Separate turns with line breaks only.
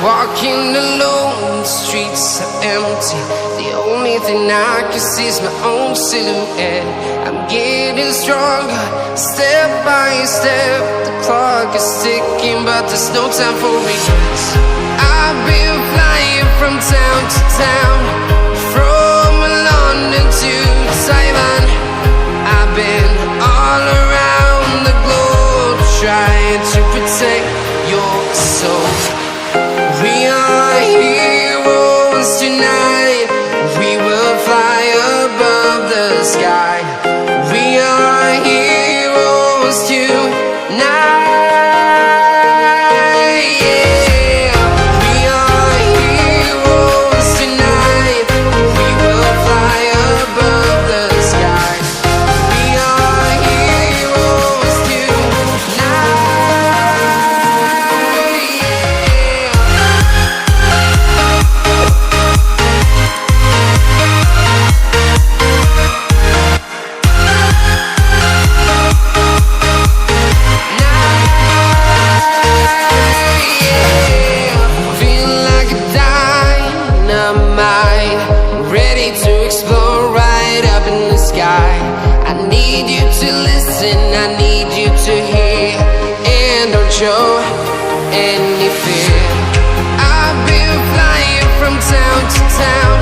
Walking alone, the streets are empty. The only thing I can see is my own silhouette. I'm getting stronger, step by step. The clock is ticking, but there's no time for regrets. I've been flying from town to town, from London to Taiwan. I've been all around the globe, trying to protect your soul. We are heroes tonight. We will fly above the sky. We are heroes tonight. Yeah. We are heroes tonight. We will fly above the sky. We are heroes tonight. I need you to listen, I need you to hear, and don't show any fear. I've been flying from town to town,